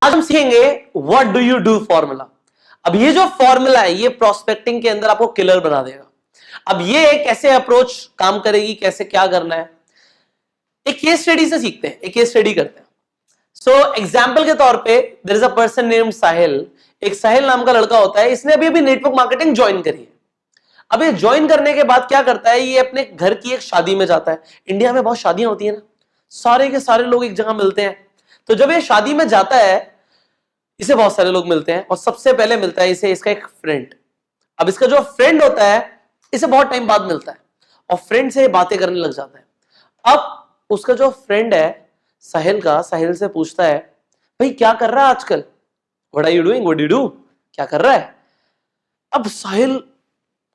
आज हम सीखेंगे what do you do formula. अब ये जो फॉर्मूला है ये प्रोस्पेक्टिंग के अंदर आपको किलर बना देगा। अब ये कैसे अप्रोच काम करेगी, कैसे क्या करना है, एक केस स्टडी से सीखते हैं, एक केस स्टडी करते हैं। सो एग्जाम्पल के तौर पे there is a person named Sahil. एक साहिल नाम का लड़का होता है, इसने अभी अभी नेटवर्क मार्केटिंग ज्वाइन करी है। अब ये ज्वाइन करने के बाद क्या करता है, ये अपने घर की एक शादी में जाता है। इंडिया में बहुत शादियां होती है ना, सारे के सारे लोग एक जगह मिलते हैं। तो जब ये शादी में जाता है, इसे बहुत सारे लोग मिलते हैं और सबसे पहले मिलता है इसे इसका एक फ्रेंड। अब इसका जो फ्रेंड होता है इसे बहुत टाइम बाद मिलता है और फ्रेंड से बातें करने लग जाता है। अब उसका जो फ्रेंड है साहिल का, साहिल से पूछता है, भाई क्या कर रहा है आजकल, what are you doing, what do you do, क्या कर रहा है। अब साहिल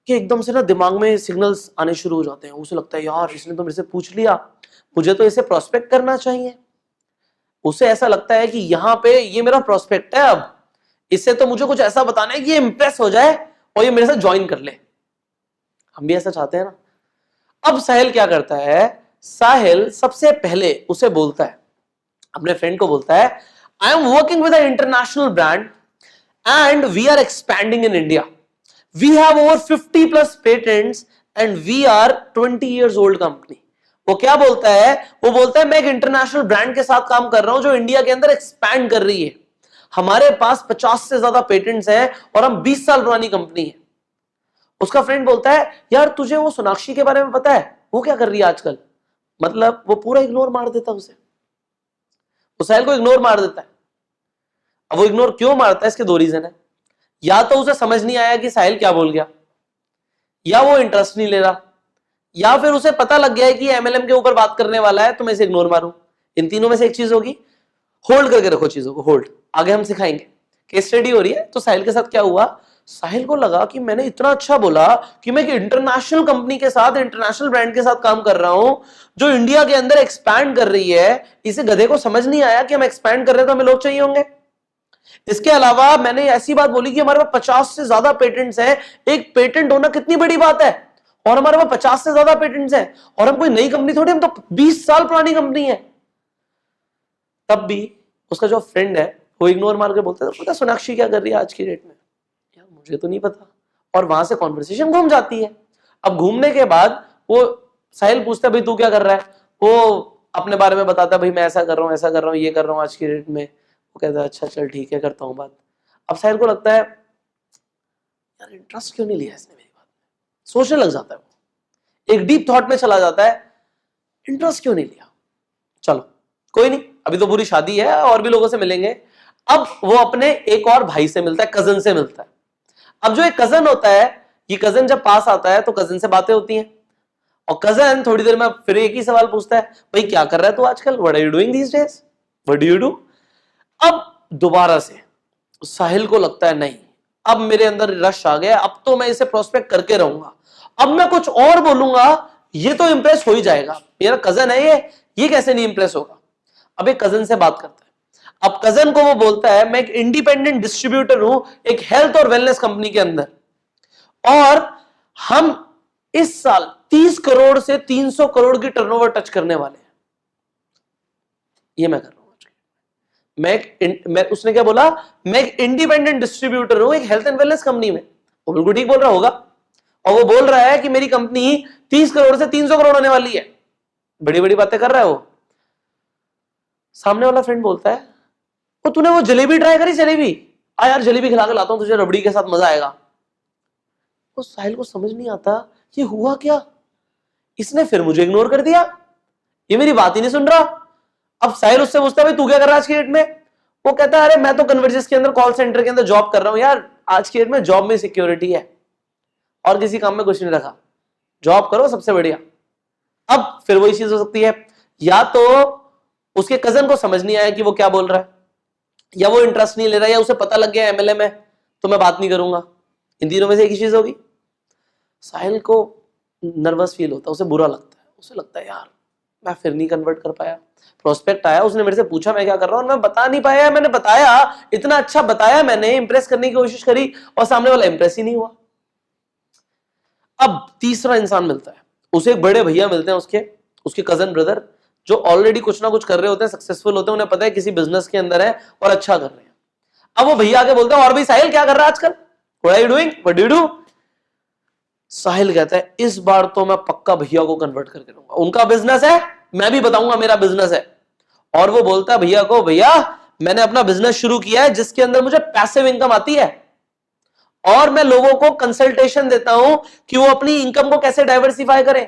के एकदम से ना दिमाग में सिग्नल्स आने शुरू हो जाते हैं। उसे लगता है यार इसने तो मेरे से पूछ लिया, मुझे तो इसे प्रोस्पेक्ट करना चाहिए। उसे ऐसा लगता है कि यहां पे ये मेरा प्रोस्पेक्ट है, अब इससे तो मुझे कुछ ऐसा बताना है कि ये इंप्रेस हो जाए और ये मेरे साथ ज्वाइन कर ले। हम भी ऐसा चाहते हैं ना। अब साहिल क्या करता है, साहिल सबसे पहले उसे बोलता है, अपने फ्रेंड को बोलता है, I am working with a international brand and we are expanding in India. We have over 50 plus patents and we are 20 years old company. वो क्या बोलता है, वो बोलता है मैं एक इंटरनेशनल ब्रांड के साथ काम कर रहा हूं जो इंडिया के अंदर एक्सपैंड कर रही है। हमारे पास 50 से ज्यादा पेटेंट्स हैं और हम 20 साल पुरानी कंपनी है। उसका फ्रेंड बोलता है, यार तुझे वो सोनाक्षी के बारे में पता है, वो क्या कर रही है आजकल। मतलब वो पूरा इग्नोर मार देता उसे, उस साहिल को इग्नोर मार देता है। अब वो इग्नोर क्यों मारता है, इसके दो रीजन है। या तो उसे समझ नहीं आया कि साहिल क्या बोल गया, या वो इंटरेस्ट नहीं ले रहा, या फिर उसे पता लग गया है कि एमएलएम के ऊपर बात करने वाला है तो मैं इसे इग्नोर मारूं। इन तीनों में से एक चीज होगी। होल्ड करके रखो चीजों को, होल्ड। आगे हम सिखाएंगे, केस स्टडी हो रही है। तो साहिल के साथ क्या हुआ, साहिल को लगा कि मैंने इतना अच्छा बोला कि मैं एक इंटरनेशनल कंपनी के साथ, इंटरनेशनल ब्रांड के साथ काम कर रहा हूं जो इंडिया के अंदर एक्सपैंड कर रही है। इसे गधे को समझ नहीं आया कि हम एक्सपैंड कर रहे हैं तो हमें लोग चाहिए होंगे। इसके अलावा मैंने ऐसी बात बोली कि हमारे पास 50 से ज्यादा पेटेंट्स हैं। एक पेटेंट होना कितनी बड़ी बात है, और हमारे पास 50 से ज्यादा पेटेंट्स हैं और हम कोई नई कंपनी थोड़ी, हम तो 20 साल पुरानी कंपनी है। तब भी उसका जो फ्रेंड है वो इग्नोर मार के बोलता है, पता सोनाक्षी क्या कर रही है आज की डेट में, यार मुझे तो नहीं पता। और वहां से कॉन्वर्सेशन घूम जाती है। अब घूमने के बाद वो साहिल पूछता है, भाई तू क्या कर रहा है। वो अपने बारे में बताता है, भाई मैं ऐसा कर रहा हूँ, ऐसा कर रहा हूँ, ये कर रहा हूँ आज की डेट में। वो कहता है अच्छा चल ठीक है, करता हूँ बात। अब साहिल को लगता है यार इंटरेस्ट क्यों नहीं लिया इसने मेरी बात में। सोचने लग जाता है, वो एक डीप थॉट में चला जाता है, इंटरेस्ट क्यों नहीं लिया। चलो कोई नहीं, अभी तो पूरी शादी है और भी लोगों से मिलेंगे। अब वो अपने एक और भाई से मिलता है, कजन से मिलता है। अब जो एक कजन होता है, ये कजन जब पास आता है तो कजन से बातें होती हैं और कजन थोड़ी देर में फिर एक ही सवाल पूछता है, भाई क्या कर रहा है तू आजकल, what are you doing these days, what do you do. अब दोबारा से साहिल को लगता है नहीं, अब मेरे अंदर रश आ गया, अब तो मैं इसे प्रोस्पेक्ट करके रहूंगा। अब मैं कुछ और बोलूंगा ये तो इंप्रेस हो ही जाएगा, मेरा कजन है ये कैसे नहीं इंप्रेस होगा। अब एक कजन से बात करता है। अब कजन को वो बोलता है, मैं एक इंडिपेंडेंट डिस्ट्रीब्यूटर हूं एक हेल्थ और वेलनेस कंपनी के अंदर, और हम इस साल 30 करोड़ से 300 करोड़ की टर्नओवर टच करने वाले हैं। ये मैं कर रहा हूं। उसने क्या बोला, मैं एक इंडिपेंडेंट डिस्ट्रीब्यूटर हूं एक हेल्थ एंड वेलनेस कंपनी में। वो बिल्कुल ठीक बोल रहा होगा। और वो बोल रहा है कि मेरी कंपनी 30 करोड़ से 300 करोड़ होने वाली है। बड़ी बड़ी बातें कर रहा है वो। सामने वाला फ्रेंड बोलता है, वो तूने वो जलेबी ट्राई करी, जलेबी आ यार, जलेबी खिला के लाता हूं तुझे, रबड़ी के साथ मजा आएगा। वो साहिल को समझ नहीं आता ये हुआ क्या, इसने फिर मुझे इग्नोर कर दिया, ये मेरी बात ही नहीं सुन रहा। अब साहिल उससे पूछता है, भाई तू क्या कर रहा है आज की डेट में। वो कहता है, अरे मैं तो कन्वर्जेस के अंदर कॉल सेंटर के अंदर जॉब कर रहा हूं यार, आज की डेट में जॉब में सिक्योरिटी है और किसी काम में कुछ नहीं रखा, जॉब करो सबसे बढ़िया। अब फिर वही चीज हो सकती है, या तो उसके कजन को समझ नहीं आया कि वो क्या बोल रहा है, या वो इंटरेस्ट नहीं ले रहा है, या उसे पता लग गया एमएलएम है तो मैं बात नहीं करूंगा। इन तीनों में से एक ही चीज होगी। साहिल को नर्वस फील होता है, उसे बुरा लगता है, उसे लगता है यार मैं फिर नहीं कन्वर्ट कर पाया। प्रोस्पेक्ट आया, उसने मेरे से पूछा मैं क्या कर रहा हूं, मैं बता नहीं पाया। मैंने बताया, इतना अच्छा बताया, मैंने इंप्रेस करने की कोशिश करी और सामने वाला इंप्रेस ही नहीं हुआ। अब तीसरा इंसान मिलता है, उसे एक बड़े भैया मिलते हैं, उसके कजन ब्रदर, जो ऑलरेडी कुछ ना कुछ कर रहे होते हैं, सक्सेसफुल होते हैं, उन्हें पता है किसी बिजनेस के अंदर है और अच्छा कर रहे हैं। अब वो भैया आके बोलते हैं, और भाई साहिल क्या कर रहा है आजकल, what are you doing, what do you do? Sahil कहता है इस बार तो मैं पक्का भैया को कन्वर्ट करके दूंगा, उनका बिजनेस है, मैं भी बताऊंगा मेरा बिजनेस है। और वो बोलता है भैया को, भैया मैंने अपना बिजनेस शुरू किया है जिसके अंदर मुझे पैसिव इनकम आती है और मैं लोगों को कंसल्टेशन देता हूं कि वो अपनी इनकम को कैसे डाइवर्सिफाई करें।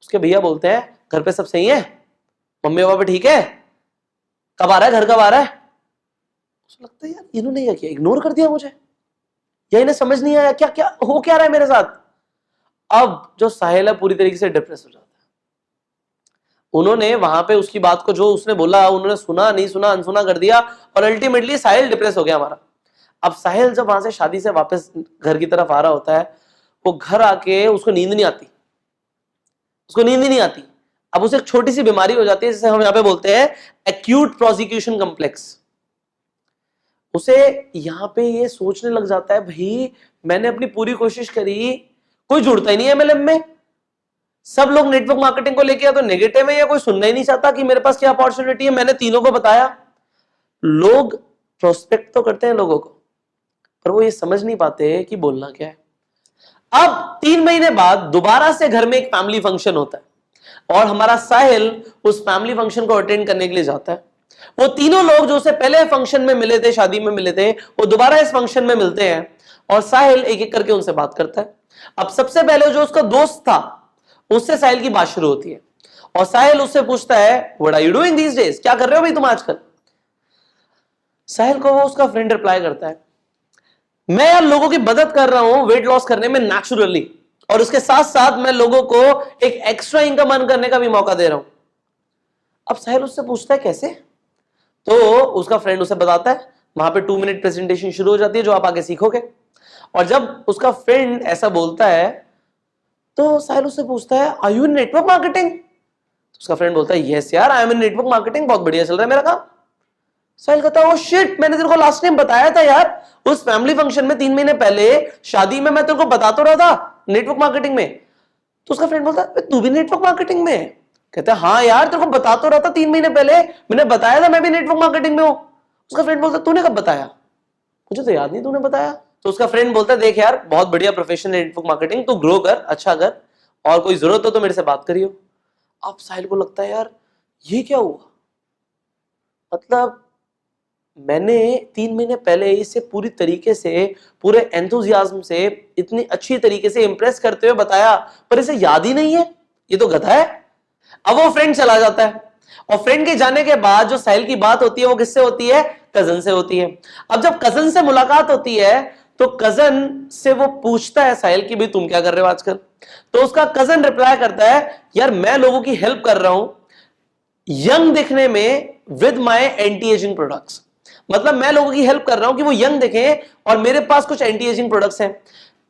उसके भैया बोलते हैं घर पे सब सही है, मम्मी पापा ठीक है, कब आ रहा है घर, कब आ रहा है? उसको लगता है यार इन्होंने क्या किया, इग्नोर कर दिया मुझे, या इन्हें समझ नहीं आया क्या क्या हो क्या रहा है मेरे साथ। अब जो साहिल है पूरी तरीके से डिप्रेस हो जाता है। उन्होंने वहां पे उसकी बात को, जो उसने बोला, उन्होंने सुना नहीं सुना, अनसुना कर दिया और अल्टीमेटली साहिल डिप्रेस हो गया हमारा। अब साहिल जब वहां से शादी से वापस घर की तरफ आ रहा होता है, वो घर आके उसको नींद नहीं आती, उसको नींद ही नहीं आती। अब उसे एक छोटी सी बीमारी हो जाती है जिसे हम यहां पे बोलते हैं एक्यूट प्रोसिक्यूशन कॉम्प्लेक्स। उसे यहां पे ये सोचने लग जाता है भाई मैंने अपनी पूरी कोशिश करी, कोई जुड़ता ही नहीं है एमएलएम में, सब लोग नेटवर्क मार्केटिंग को लेके या तो नेगेटिव है या कोई सुनना ही नहीं चाहता कि मेरे पास क्या अपॉर्चुनिटी है। मैंने तीनों को बताया, लोग प्रोस्पेक्ट तो करते हैं लोगों को, पर वो ये समझ नहीं पाते कि बोलना क्या है। अब 3 महीने बाद दोबारा से घर में एक फैमिली फंक्शन होता है और हमारा साहिल उस फैमिली फंक्शन को अटेंड करने के लिए जाता है। वो तीनों लोग जो उसे पहले फंक्शन में मिले थे, शादी में मिले थे, वो दोबारा इस फंक्शन में मिलते हैं और साहिल एक एक करके उनसे बात करता है। अब सबसे पहले जो उसका दोस्त था उससे साहिल की बात शुरू होती है और साहिल उससे पूछता है what are you doing these days, क्या कर रहे हो भाई तुम आजकल? साहिल को वो उसका फ्रेंड रिप्लाई करता है मैं यार लोगों की मदद कर रहा हूं वेट लॉस करने में नेचुरली, और उसके साथ साथ मैं लोगों को एक एक्स्ट्रा इनकम अर्न करने का भी मौका दे रहा हूं। अब साहिल उससे पूछता है कैसे? तो उसका फ्रेंड उसे बताता है, वहां पे 2 मिनट प्रेजेंटेशन शुरू हो जाती है जो आप आगे सीखोगे। और जब उसका फ्रेंड ऐसा बोलता है तो साहिल उससे पूछता है are you in network marketing? तो उसका फ्रेंड बोलता है यस यार I am in network marketing, बहुत बढ़िया चल रहा है मेरा काम। साहिल कहता है ओ शिट, मैंने तेरे को लास्ट टाइम बताया था यार उस फैमिली फंक्शन में 3 महीने पहले शादी में, मैं तेरे को बता तो रहा था नेटवर्क मार्केटिंग में। तो उसका फ्रेंड बोलता है तू भी नेटवर्क मार्केटिंग में है? कहता है हाँ यार तेरे को बता तो रहा था 3 महीने पहले, मैंने बताया था मैं भी नेटवर्क मार्केटिंग में हूं। उसका फ्रेंड बोलता तूने कब बताया? मुझे तो याद नहीं तूने बताया। तो उसका फ्रेंड बोलता है देख यार बहुत बढ़िया प्रोफेशन है नेटवर्क मार्केटिंग, तू ग्रो कर, अच्छा कर, और कोई जरूरत हो तो मेरे से बात करियो। अब साहिल को लगता है यार ये क्या हुआ, मतलब मैंने 3 महीने पहले इसे पूरी तरीके से, पूरे एंथुजियाज्म से, इतनी अच्छी तरीके से इंप्रेस करते हुए बताया, पर इसे याद ही नहीं है, ये तो गधा है। अब वो फ्रेंड चला जाता है और फ्रेंड के जाने के बाद जो साहिल की बात होती है वो किससे होती है? कजन से होती है। अब जब कजन से मुलाकात होती है तो कजन से वो पूछता है साहिल कि भाई तुम क्या कर रहे हो आजकल? तो उसका कजन रिप्लाई करता है यार मैं लोगों की हेल्प कर रहा हूं यंग दिखने में with my anti ageing products, मतलब मैं लोगों की हेल्प कर रहा हूं कि वो यंग दिखें और मेरे पास कुछ एंटी एजिंग प्रोडक्ट्स हैं,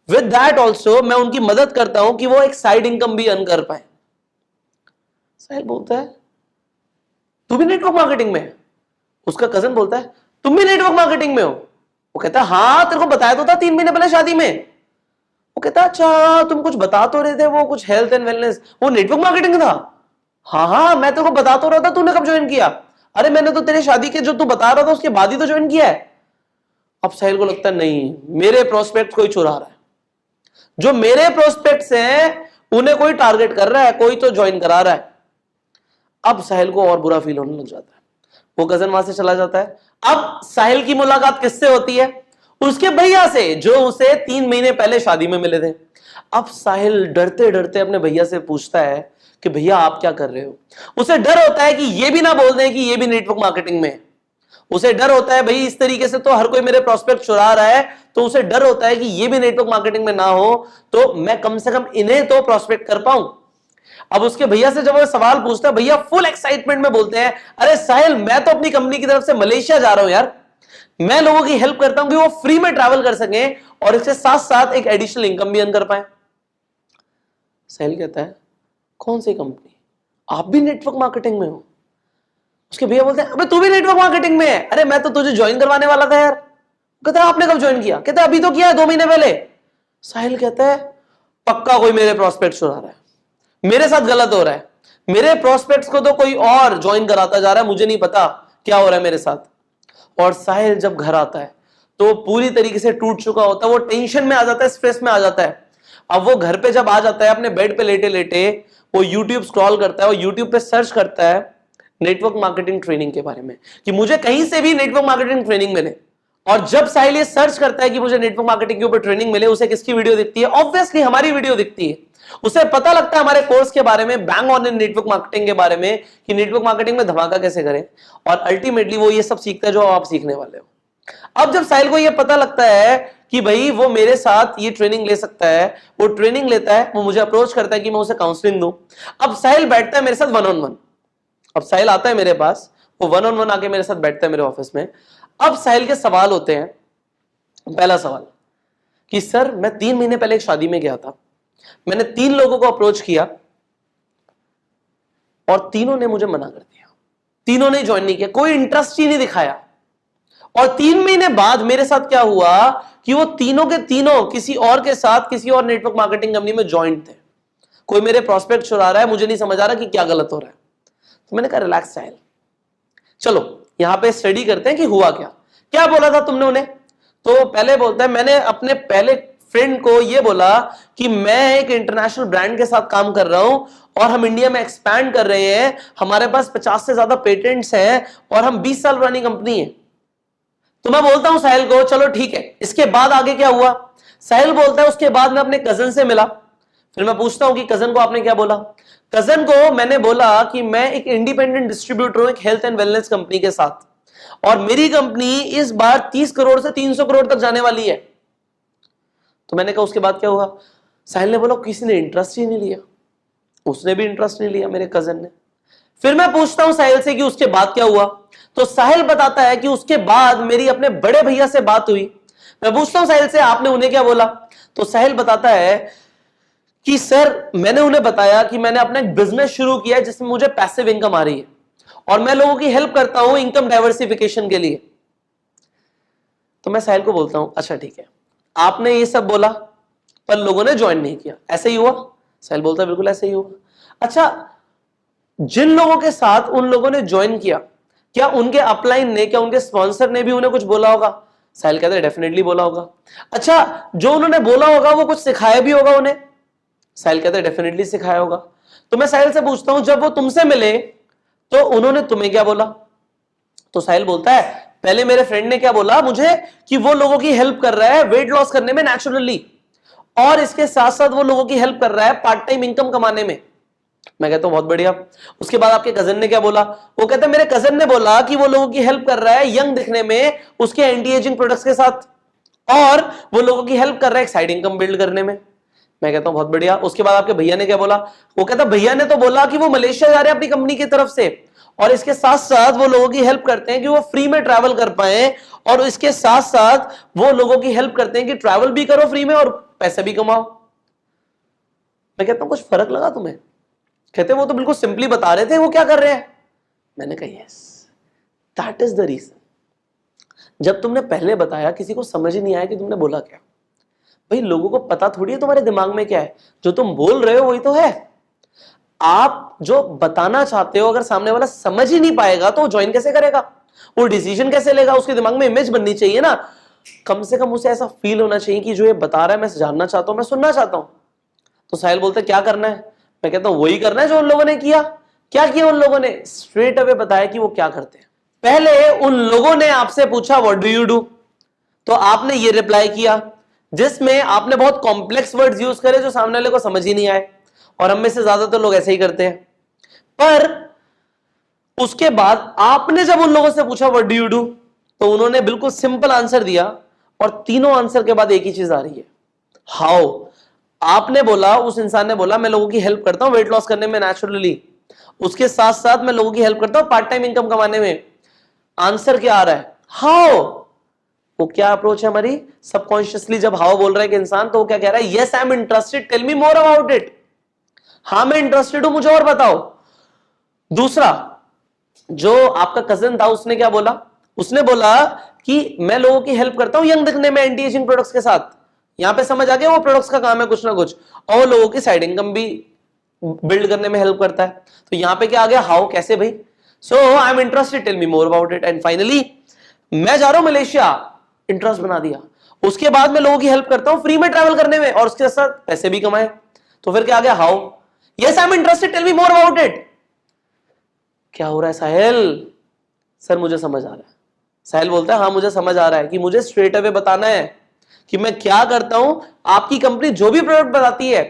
विद दैट ऑल्सो मैं उनकी मदद करता हूं कि वो एक साइड इनकम भी अर्न कर पाए। साहिल बोलता है तू भी नेटवर्क मार्केटिंग में है? उसका कजन बोलता है तुम भी नेटवर्क मार्केटिंग में हो? वो कहता है हाँ तेरे को बताया तो था 3 महीने पहले शादी में। वो कहता है अच्छा तुम कुछ बता तो रहे थे, वो कुछ हेल्थ एंड वेलनेस, वो नेटवर्क मार्केटिंग था? हाँ हाँ मैं तेरे को बता तो रहा था, तूने कब ज्वाइन किया? अरे मैंने तो तेरे शादी के जो तू बता रहा था उसके बाद ही तो ज्वाइन किया है। अब साहिल को लगता है नहीं मेरे प्रोस्पेक्ट कोई चुरा रहा है, जो मेरे प्रोस्पेक्ट्स हैं उन्हें कोई टारगेट कर रहा है, कोई तो ज्वाइन करा रहा है। अब साहिल को और बुरा फील होने लग जाता है, वो कजन वहां से चला जाता है। अब साहिल की मुलाकात किससे होती है? उसके भैया से, जो उसे 3 महीने पहले शादी में मिले थे। अब साहिल डरते डरते अपने भैया से पूछता है कि भैया आप क्या कर रहे हो? उसे डर होता है कि ये भी ना बोल दें कि ये भी नेटवर्क मार्केटिंग में है। उसे डर होता है भाई इस तरीके से तो हर कोई मेरे प्रोस्पेक्ट चुरा रहा है, तो उसे डर होता है कि ये भी नेटवर्क मार्केटिंग में ना हो तो मैं कम से कम इन्हें तो प्रोस्पेक्ट कर पाऊं। अब उसके भैया से जब वो सवाल पूछता है, भैया फुल एक्साइटमेंट में बोलते हैं अरे साहिल मैं तो अपनी कंपनी की तरफ से मलेशिया जा रहा हूं यार, मैं लोगों की हेल्प करता हूं कि वो फ्री में ट्रैवल कर सकें और इसके साथ साथ एक एडिशनल इनकम भी अर्न कर पाए। साहिल कहता है कौन सी कंपनी, आप भी नेटवर्क मार्केटिंग में हो? उसके भैया बोलते हैं अबे तू भी नेटवर्क मार्केटिंग में है? अरे मैं तो तुझे ज्वाइन करवाने वाला था यार। कहता है आपने कब ज्वाइन किया? कहता है अभी तो किया है 2 महीने पहले। साहिल कहता है पक्का कोई मेरे प्रोस्पेक्ट चुरा रहा है, मेरे साथ गलत हो रहा है, मेरे प्रोस्पेक्ट्स को तो कोई और ज्वाइन कराता जा रहा है, मुझे नहीं पता क्या हो रहा है मेरे साथ। और साहिल जब घर आता है तो पूरी तरीके से टूट चुका होता है, वो टेंशन में आ जाता है, स्ट्रेस में आ जाता है। अब वो घर पे जब आ जाता है अपने बेड पे लेटे लेटे वो यूट्यूब स्क्रॉल करता है और यूट्यूब पे सर्च करता है नेटवर्क मार्केटिंग ट्रेनिंग के बारे में कि मुझे कहीं से भी नेटवर्क मार्केटिंग ट्रेनिंग मिले। और जब साहिल ये सर्च करता है कि मुझे नेटवर्क मार्केटिंग के ऊपर ट्रेनिंग मिले, उसे किसकी वीडियो दिखती है? ऑब्वियसली हमारी वीडियो दिखती है। उसे पता लगता है हमारे कोर्स के बारे में, bang on in network marketing के बारे में, कि नेटवर्क मार्केटिंग में धमाका कैसे करें। और अल्टीमेटली वो ये सब सीखता है जो आप सीखने वाले हो। अब जब साहिल को ये पता लगता है कि भाई वो मेरे साथ ये ट्रेनिंग ले सकता है, वो ट्रेनिंग लेता है, वो मुझे अप्रोच करता है कि मैं उसे काउंसलिंग दूं। अब साहिल बैठता है मेरे साथ वन ऑन वन। अब साहिल आता है मेरे पास, वो वन ऑन वन आके मेरे साथ बैठता है मेरे ऑफिस में। अब साहिल के सवाल होते हैं। पहला सवाल कि सर मैं 3 महीने पहले एक शादी में गया था, मैंने 3 लोगों को अप्रोच किया और तीनों ने मुझे मना कर दिया, तीनों ने ज्वाइन नहीं किया, कोई इंटरेस्ट ही नहीं दिखाया। और 3 महीने बाद मेरे साथ क्या हुआ कि वो तीनों के तीनों किसी और के साथ किसी और नेटवर्क मार्केटिंग कंपनी में ज्वाइन थे। कोई मेरे प्रोस्पेक्ट चुरा रहा है, मुझे नहीं समझ आ रहा कि क्या गलत हो रहा है। तो मैंने कहा रिलैक्स साहिल, चलो यहां पे स्टडी करते हैं कि हुआ क्या। क्या बोला था तुमने उन्हें? तो पहले बोलता है मैंने अपने पहले फ्रेंड को ये बोला कि मैं एक इंटरनेशनल ब्रांड के साथ काम कर रहा हूं और हम इंडिया में एक्सपैंड कर रहे हैं, हमारे पास 50 से ज्यादा पेटेंट्स हैं और हम 20 साल पुरानी कंपनी है। तो मैं बोलता हूं साहिल को चलो ठीक है, इसके बाद आगे क्या हुआ? साहिल बोलता है उसके बाद मैं अपने कजन से मिला। फिर मैं पूछता हूं कि कजन को आपने क्या बोला? कजन को मैंने बोला कि मैं एक इंडिपेंडेंट डिस्ट्रीब्यूटर हूं एक हेल्थ एंड वेलनेस कंपनी के साथ, और मेरी कंपनी इस बार 30 करोड़ से 300 करोड़ तक जाने वाली है। तो मैंने कहा उसके बाद क्या हुआ? साहिल ने बोला किसी ने इंटरेस्ट ही नहीं लिया, उसने भी इंटरेस्ट नहीं लिया मेरे कजन ने। फिर मैं पूछता हूं साहिल से कि उसके बाद क्या हुआ? तो साहिल बताता है कि उसके बाद मेरी अपने बड़े भैया से बात हुई। मैं पूछता हूं साहिल से आपने उन्हें क्या बोला? तो साहिल बताता है कि सर मैंने उन्हें बताया कि मैंने अपना एक बिजनेस शुरू किया है जिसमें मुझे पैसिव इनकम आ रही है और मैं लोगों की हेल्प करता हूं इनकम डाइवर्सिफिकेशन के लिए। तो मैं साहिल को बोलता हूं अच्छा ठीक है, आपने ये सब बोला पर लोगों ने ज्वाइन नहीं किया, ऐसे ही हुआ? साहिल बोलता है बिल्कुल ऐसे ही हुआ। अच्छा, जिन लोगों के साथ उन लोगों ने ज्वाइन किया, क्या उनके अपलाइन ने, क्या उनके स्पॉन्सर ने भी उन्हें कुछ बोला होगा? साहिल कहते हैं डेफिनेटली बोला होगा। अच्छा, जो उन्होंने बोला होगा वो कुछ सिखाया भी होगा उन्हें? साहिल कहते हैं डेफिनेटली सिखाया होगा। तो मैं साहिल से पूछता हूं जब वो तुमसे मिले तो उन्होंने तुम्हें क्या बोला? तो साहिल बोलता है पहले मेरे फ्रेंड ने क्या बोला मुझे कि वो लोगों की हेल्प कर रहा है वेट लॉस करने में नेचुरली, और इसके साथ साथ वो लोगों की हेल्प कर रहा है पार्ट टाइम इनकम कमाने में। मैं कहता हूं बहुत बढ़िया। उसके बाद आपके कजन ने क्या बोला? वो कहता है मेरे कजन ने बोला कि वो लोगों की हेल्प कर रहा है यंग दिखने में उसके एंटी एजिंग प्रोडक्ट्स के साथ, और वो लोगों की हेल्प कर रहा है एक साइड इनकम बिल्ड करने में। मैं कहता हूं बहुत बढ़िया। उसके बाद आपके भैया ने क्या बोला? वो कहता भैया ने तो बोला कि वो मलेशिया जा रहे हैं अपनी कंपनी की तरफ से, और इसके साथ साथ वो लोगों की हेल्प करते हैं कि वो फ्री में ट्रैवल कर पाए, और इसके साथ साथ वो लोगों की हेल्प करते हैं कि ट्रैवल भी करो फ्री में और पैसे भी कमाओ। मैं कहता हूं कुछ फर्क लगा तुम्हें? कहते वो तो बिल्कुल सिंपली बता रहे थे वो क्या कर रहे हैं। मैंने कहा yes, that is the reason. जब तुमने पहले बताया किसी को समझ ही नहीं आया कि तुमने बोला क्या। भाई लोगों को पता थोड़ी है तुम्हारे दिमाग में क्या है, जो तुम बोल रहे हो वही तो है। आप जो बताना चाहते हो अगर सामने वाला समझ ही नहीं पाएगा तो वो ज्वाइन कैसे करेगा, वो डिसीजन कैसे लेगा? उसके दिमाग में इमेज बननी चाहिए ना, कम से कम उसे ऐसा फील होना चाहिए कि जो ये बता रहा है मैं जानना चाहता हूं, मैं सुनना चाहता हूं। तो साहिल बोलते क्या करना है? मैं कहता हूं वही करना है जो उन लोगों ने किया। क्या किया उन लोगों ने? स्ट्रेट अवे बताया कि वो क्या करते हैं। पहले उन लोगों ने आपसे पूछा व्हाट डू यू डू, तो आपने ये रिप्लाई किया जिसमें आपने बहुत कॉम्प्लेक्स वर्ड्स यूज करे जो सामने वाले को समझ ही नहीं आए, और हम में से ज्यादातर लोग ऐसे ही करते हैं। पर उसके बाद आपने जब उन लोगों से पूछा व्हाट डू यू डू, तो उन्होंने बिल्कुल सिंपल आंसर दिया, और तीनों आंसर के बाद एक ही चीज आ रही है, हाउ। आपने बोला, उस इंसान ने बोला मैं लोगों की हेल्प करता हूं वेट लॉस करने में नेचुरली, उसके साथ साथ मैं लोगों की हेल्प करता हूं पार्ट टाइम इनकम कमाने में। आंसर क्या आ रहा है? हाउ। वो क्या अप्रोच है हमारी? सबकॉन्शियसली जब हाउ बोल रहा है कि इंसान, तो वो क्या कह रहा है? Yes I am interested, tell me more about it. हां मैं इंटरेस्टेड हूं, मुझे और बताओ। दूसरा, जो आपका कजन था उसने क्या बोला? उसने बोला कि मैं लोगों की हेल्प करता हूं यंग दिखने में एंटी एजिंग प्रोडक्ट्स के साथ। यहां पे समझ आ गया वो प्रोडक्ट्स का काम है कुछ ना कुछ, और लोगों की साइड इनकम भी बिल्ड करने में हेल्प करता है। तो यहां पे क्या आ गया, हाउ, कैसे भाई। So I am interested, tell me more about it. And finally मैं जा रहा हूं मलेशिया, इंटरेस्ट बना दिया। उसके बाद मैं लोगों की हेल्प करता हूं फ्री में ट्रैवल करने में और उसके साथ पैसे भी कमाए। तो फिर क्या आ गया, how, yes I am interested, tell me more about it. क्या हो रहा है साहिल? सर मुझे समझ आ रहा है। साहिल बोलता है हाँ मुझे समझ आ रहा है कि मुझे स्ट्रेट अवे बताना है कि मैं क्या करता हूं। आपकी कंपनी जो भी प्रोडक्ट बताती है,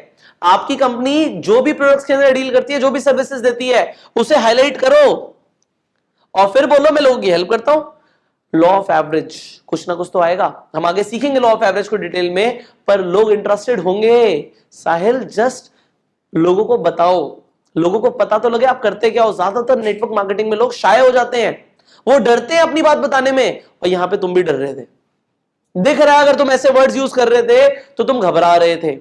आपकी कंपनी जो भी प्रोडक्ट्स के अंदर डील करती है, जो भी सर्विसेज देती है, उसे हाईलाइट करो और फिर बोलो मैं लोगों की हेल्प करता हूं। लॉ ऑफ एवरेज, कुछ ना कुछ तो आएगा। हम आगे सीखेंगे लॉ ऑफ एवरेज को डिटेल में, पर लोग इंटरेस्टेड होंगे। साहिल जस्ट लोगों को बताओ, लोगों को पता तो लगे आप करते क्या हो। ज्यादातर नेटवर्क मार्केटिंग में लोग शाय हो जाते हैं, वो डरते हैं अपनी बात बताने में। और यहां पे तुम भी डर रहे थे, दिख रहा है। अगर तुम ऐसे वर्ड्स यूज कर रहे थे तो तुम घबरा रहे थे,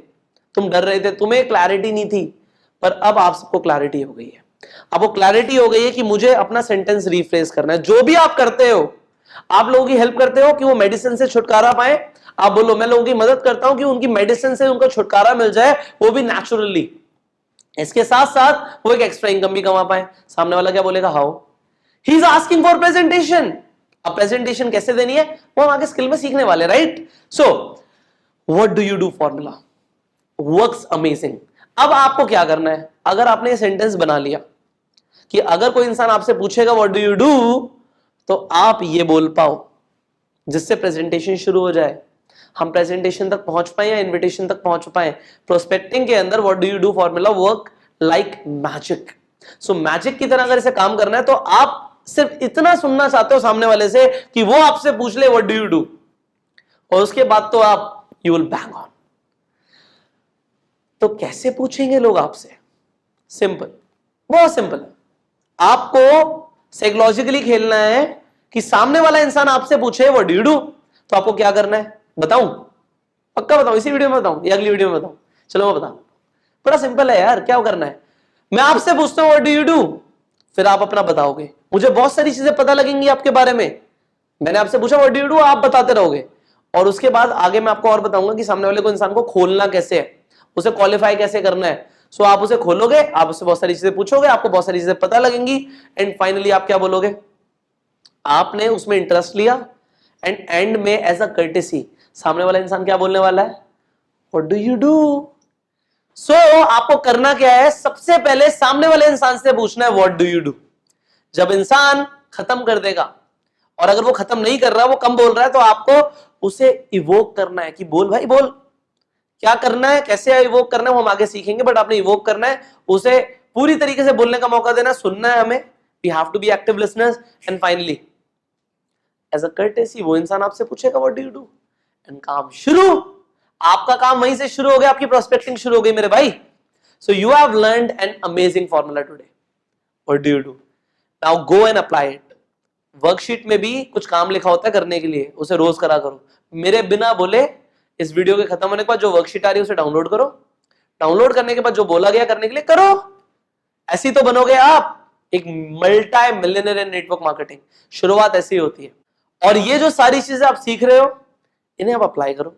तुम डर रहे थे, तुम्हें क्लैरिटी नहीं थी। पर अब आप सबको क्लैरिटी हो गई है। अब वो क्लैरिटी हो गई है कि मुझे अपना सेंटेंस रिफ्रेश करना है। जो भी आप करते हो, आप लोगों की हेल्प करते हो कि वो मेडिसिन से छुटकारा पाए, आप बोलो मैं लोगों की मदद करता हूं कि उनकी मेडिसिन से उनको छुटकारा मिल जाए, वो भी नेचुरली। इसके साथ साथ वो एक एक्स्ट्रा इनकम भी कमा पाए। सामने वाला क्या बोलेगा, how, he is asking for presentation. अब प्रेजेंटेशन कैसे देनी है वो हम आगे स्किल में सीखने वाले, right. So what do you do formula works amazing. अब आपको क्या करना है, अगर आपने ये सेंटेंस बना लिया कि अगर कोई इंसान आपसे पूछेगा व्हाट डू यू डू, तो आप ये बोल पाओ जिससे प्रेजेंटेशन शुरू हो जाए, हम प्रेजेंटेशन तक पहुंच पाए या इनविटेशन तक पहुंच पाए। प्रोस्पेक्टिंग के अंदर what do you do formula work like magic. So magic की तरह अगर इसे काम करना है तो आप सिर्फ इतना सुनना चाहते हो सामने वाले से कि वो आपसे पूछ ले व्हाट डू यू डू, और उसके बाद तो आप यू विल बैंग ऑन। तो कैसे पूछेंगे लोग आपसे? सिंपल, बहुत सिंपल है। आपको साइकोलॉजिकली खेलना है कि सामने वाला इंसान आपसे पूछे व्हाट डू यू डू, तो आपको क्या करना है बताऊं? पक्का बताऊं, इसी वीडियो में बताऊं या अगली वीडियो में बताऊं? चलो मैं बताऊं। बड़ा सिंपल है यार, क्या करना है, मैं आपसे पूछता हूं व्हाट डू यू डू, फिर आप अपना बताओगे। मुझे बहुत सारी चीजें पता लगेंगी आपके बारे में। मैंने आपसे पूछा व्हाट डू यू डू, आप बताते रहोगे, और उसके बाद आगे मैं आपको और बताऊंगा कि सामने वाले को इंसान को खोलना कैसे है, उसे क्वालिफाई कैसे करना है। सो आप उसे खोलोगे, आप उससे बहुत सारी चीजें पूछोगे, आपको बहुत सारी चीजें पता लगेंगी, एंड फाइनली आप क्या बोलोगे, आपने उसमें इंटरेस्ट लिया, एंड एंड में एज अ कर्टेसी सामने वाला इंसान क्या बोलने वाला है, व्हाट डू यू डू। सो आपको करना क्या है, सबसे पहले सामने वाले इंसान से पूछना है व्हाट डू यू डू। जब इंसान खत्म कर देगा, और अगर वो खत्म नहीं कर रहा, वो कम बोल रहा है, तो आपको उसे इवोक करना है कि बोल भाई बोल, क्या करना है, कैसे इवोक करना है वो हम आगे सीखेंगे, बट आपने इवोक करना है, उसे पूरी तरीके से बोलने का मौका देना, सुनना है हमें। We have to be active listeners. And finally as a courtesy वो इंसान आपसे पूछेगा what do you do, and काम शुरू। आपका काम वहीं से शुरू हो गया, आपकी प्रोस्पेक्टिंग शुरू हो गई मेरे भाई। So you have learned an amazing formula today, what do you do. Now go and apply it. Worksheet में भी कुछ काम लिखा होता है करने के लिए, उसे रोज करा करो। मेरे बिना बोले इस वीडियो के खत्म होने के बाद जो वर्कशीट आ रही है उसे डाउनलोड करो। डाउनलोड करने के बाद जो बोला गया करने के लिए करो। ऐसी तो बनोगे आप एक मल्टी मिलियनर इन नेटवर्क मार्केटिंग। शुरुआत ऐसी होती है, और ये जो सारी चीजें आप सीख रहे हो इन्हें आप अप्लाई करो।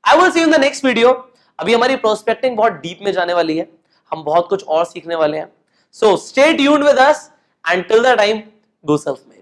I will see you in the next video. अभी हमारी प्रोस्पेक्टिंग बहुत डीप में जाने वाली है, हम बहुत कुछ और सीखने वाले हैं। So stay tuned with us and till the time go self made.